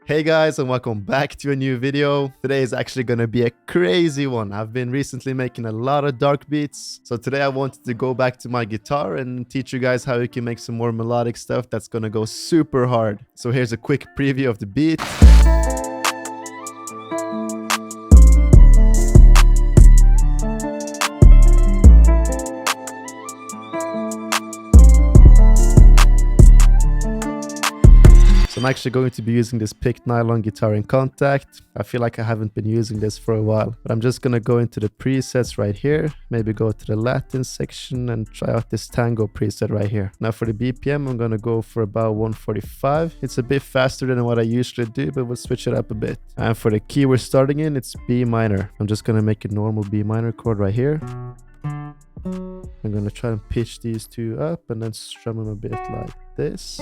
Hey guys, and welcome back to a new video. Today is actually gonna be a crazy one. I've been recently making a lot of dark beats. So today I wanted to go back to my guitar and teach you guys how you can make some more melodic stuff that's gonna go super hard. So here's a quick preview of the beat. So I'm actually going to be using this picked nylon guitar in Kontakt. I feel like I haven't been using this for a while, but I'm just gonna go into the presets right here, maybe go to the Latin section and try out this tango preset right here. Now for the BPM, I'm gonna go for about 145. It's a bit faster than what I usually do, but we'll switch it up a bit. And for the key we're starting in, it's B minor. I'm just gonna make a normal B minor chord right here. I'm gonna try and pitch these two up and then strum them a bit like this.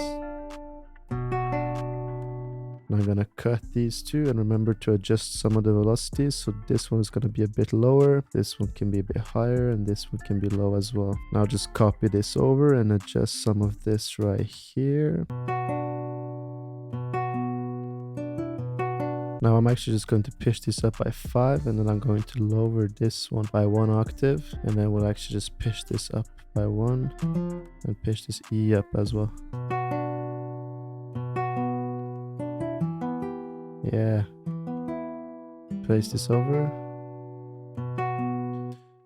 I'm gonna cut these two and remember to adjust some of the velocities. So this one is gonna be a bit lower, this one can be a bit higher, and this one can be low as well. Now just copy this over and adjust some of this right here. Now I'm actually just going to pitch this up by 5, and then I'm going to lower this one by 1 octave, and then we'll actually just pitch this up by 1 and pitch this E up as well. Yeah, place this over.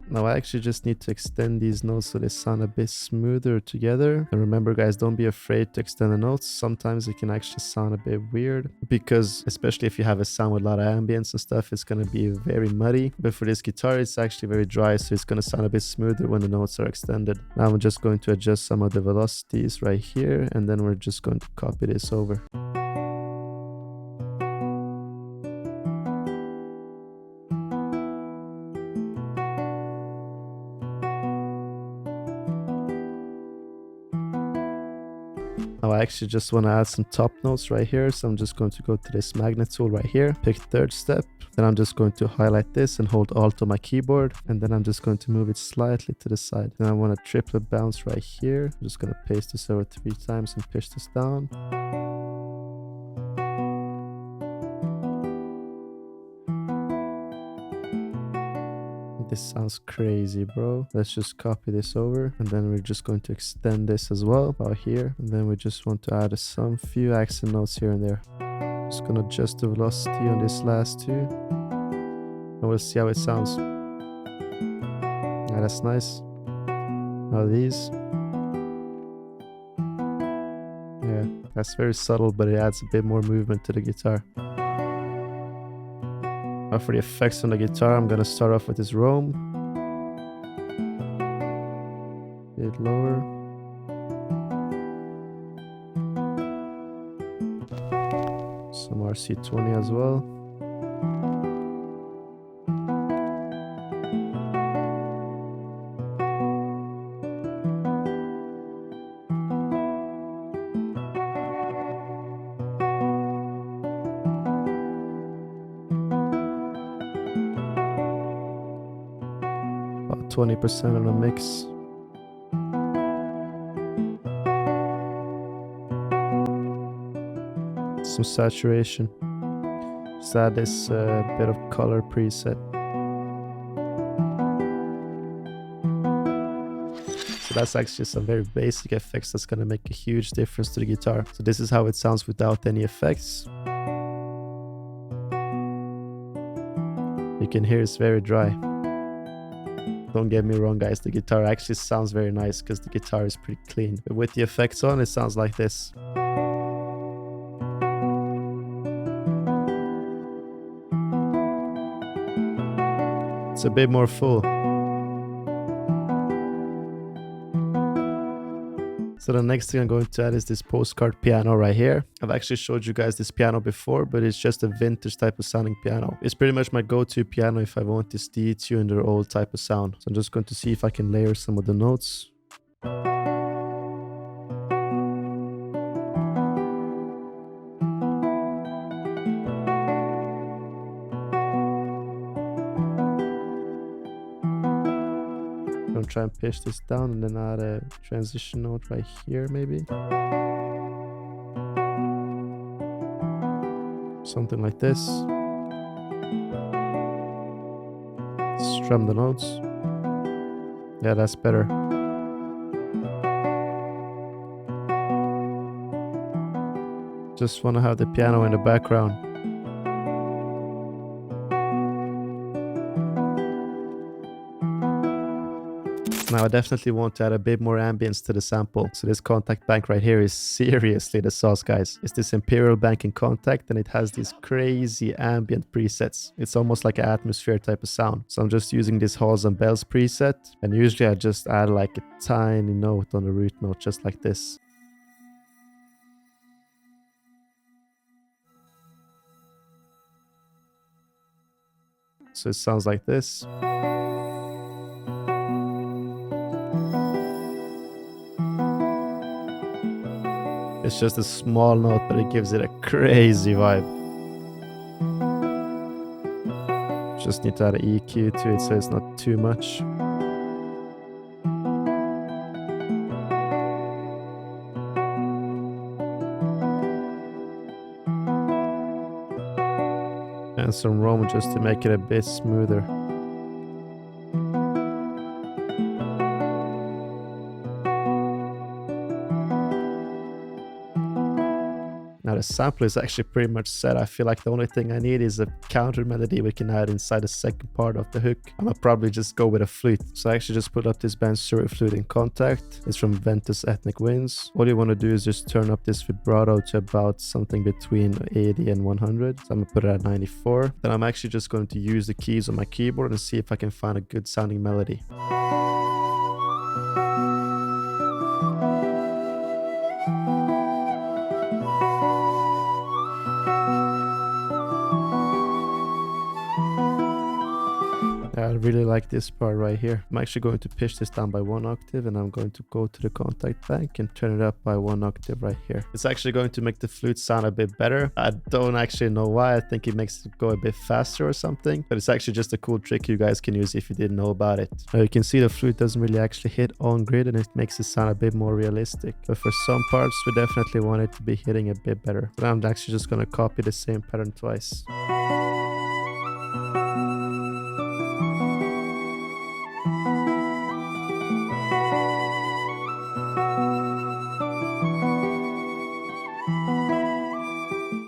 Now I actually just need to extend these notes so they sound a bit smoother together. And remember guys, don't be afraid to extend the notes. Sometimes it can actually sound a bit weird because especially if you have a sound with a lot of ambience and stuff, it's going to be very muddy. But for this guitar, it's actually very dry, so it's going to sound a bit smoother when the notes are extended. Now I'm just going to adjust some of the velocities right here, and then we're just going to copy this over. Now I actually just want to add some top notes right here, so I'm just going to go to this magnet tool right here, pick third step, then I'm just going to highlight this and hold Alt on my keyboard, and then I'm just going to move it slightly to the side. Then I want a triplet bounce right here. I'm just going to paste this over 3 times and push this down. This sounds crazy, bro. Let's just copy this over, and then we're just going to extend this as well about here, and then we just want to add some few accent notes here and there. Just gonna adjust the velocity on this last two, and we'll see how it sounds. Yeah, that's nice. Now these, yeah, that's very subtle, but it adds a bit more movement to the guitar. Now for the effects on the guitar, I'm gonna start off with this Rome. A bit lower. Some RC20 as well. About 20% of the mix. Some saturation. Just add this bit of color preset. So that's actually some very basic effects that's going to make a huge difference to the guitar. So this is how it sounds without any effects. You can hear it's very dry. Don't get me wrong guys, the guitar actually sounds very nice because the guitar is pretty clean. But with the effects on, it sounds like this. It's a bit more full. So the next thing I'm going to add is this postcard piano right here. I've actually showed you guys this piano before, but it's just a vintage type of sounding piano. It's pretty much my go-to piano if I want this detune or old type of sound. So I'm just going to see if I can layer some of the notes. I'm gonna try and pitch this down and then add a transition note right here maybe. Something like this. Strum the notes. Yeah, that's better. Just want to have the piano in the background. Now I definitely want to add a bit more ambience to the sample. So this Kontakt bank right here is seriously the sauce, guys. It's this Imperial bank in Kontakt, and it has these crazy ambient presets. It's almost like an atmosphere type of sound. So I'm just using this halls and bells preset, and usually I just add like a tiny note on the root note, just like this. So it sounds like this. It's just a small note, but it gives it a crazy vibe. Just need to add an EQ to it so it's not too much. And some Rome just to make it a bit smoother. Now the sample is actually pretty much set. I feel like the only thing I need is a counter melody we can add inside the second part of the hook. I'm gonna probably just go with a flute. So I actually just put up this band Surrey Flute in Kontakt. It's from Ventus Ethnic Winds. All you want to do is just turn up this vibrato to about something between 80 and 100. So I'm gonna put it at 94. Then I'm actually just going to use the keys on my keyboard and see if I can find a good sounding melody. I really like this part right here. I'm actually going to pitch this down by 1 octave, and I'm going to go to the Kontakt bank and turn it up by 1 octave right here. It's actually going to make the flute sound a bit better. I don't actually know why. I think it makes it go a bit faster or something, but it's actually just a cool trick you guys can use if you didn't know about it. Now you can see the flute doesn't really actually hit on grid, and it makes it sound a bit more realistic. But for some parts, we definitely want it to be hitting a bit better. But I'm actually just going to copy the same pattern twice.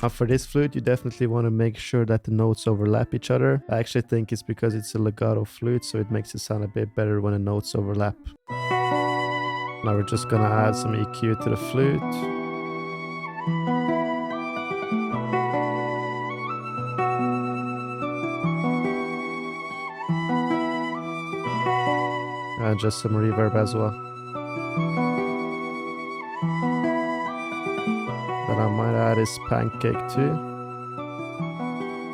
Now for this flute, you definitely want to make sure that the notes overlap each other. I actually think it's because it's a legato flute, so it makes it sound a bit better when the notes overlap. Now we're just gonna add some EQ to the flute. And just some reverb as well. Then I might add this pancake too,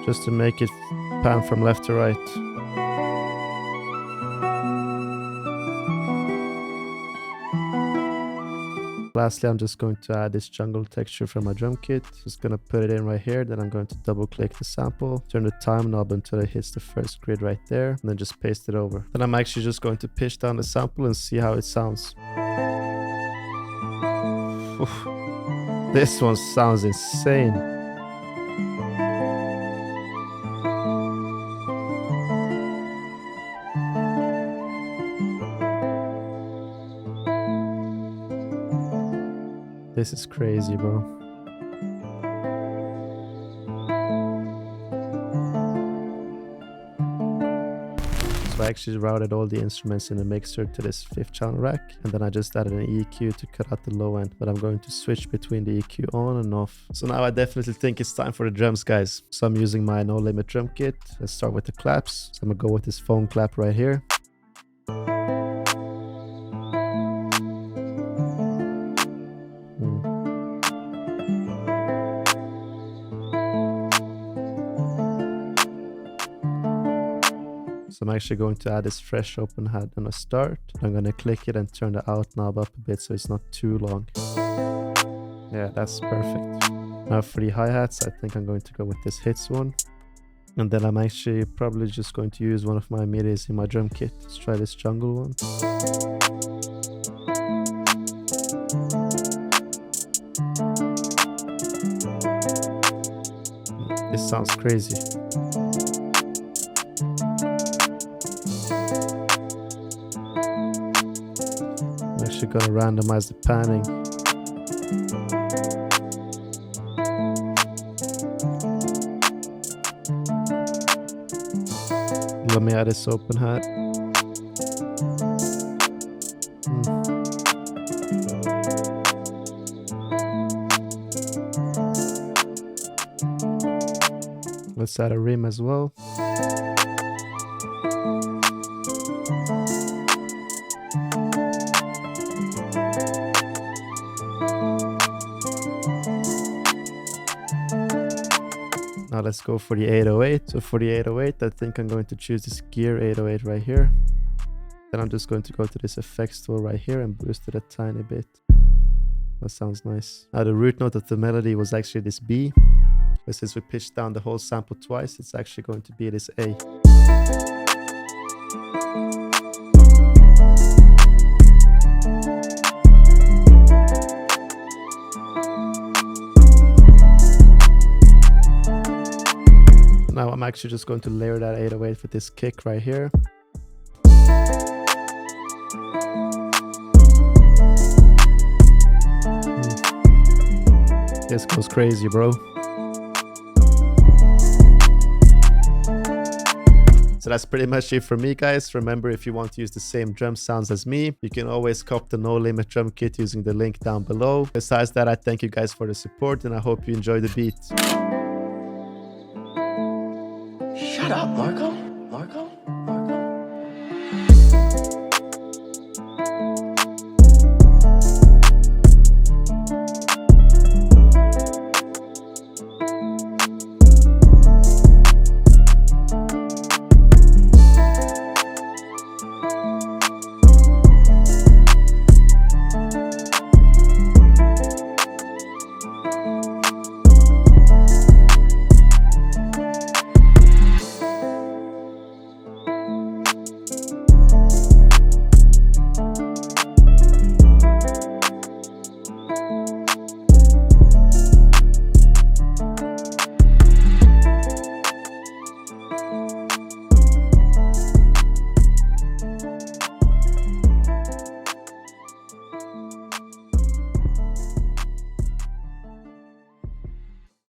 just to make it pan from left to right. Lastly, I'm just going to add this jungle texture from my drum kit. Just gonna put it in right here. Then I'm going to double click the sample, turn the time knob until it hits the first grid right there, and then just paste it over. Then I'm actually just going to pitch down the sample and see how it sounds. Oof. This one sounds insane. This is crazy, bro. So I actually routed all the instruments in the mixer to this 5th channel rack, and then I just added an EQ to cut out the low end, but I'm going to switch between the EQ on and off. So now I definitely think it's time for the drums, guys. So I'm using my No Limit drum kit. Let's start with the claps. So I'm gonna go with this foam clap right here. So I'm actually going to add this fresh open hat on a start. I'm going to click it and turn the out knob up a bit so it's not too long. Yeah, that's perfect. Now for the hi-hats, I think I'm going to go with this hits one. And then I'm actually probably just going to use one of my midis in my drum kit. Let's try this jungle one. This sounds crazy. I'm actually gonna randomize the panning. Let me add this open hat. Let's add a rim as well. Now let's go for the 808. So for the 808, I think I'm going to choose this gear 808 right here. Then I'm just going to go to this effects tool right here and boost it a tiny bit. That sounds nice. Now the root note of the melody was actually this B. But since we pitched down the whole sample twice, it's actually going to be this A. Now I'm actually just going to layer that 808 with this kick right here. This goes crazy, bro. So that's pretty much it for me, guys. Remember, if you want to use the same drum sounds as me, you can always cop the No Limit drum kit using the link down below. Besides that, I thank you guys for the support and I hope you enjoy the beat. Shut up, Marco.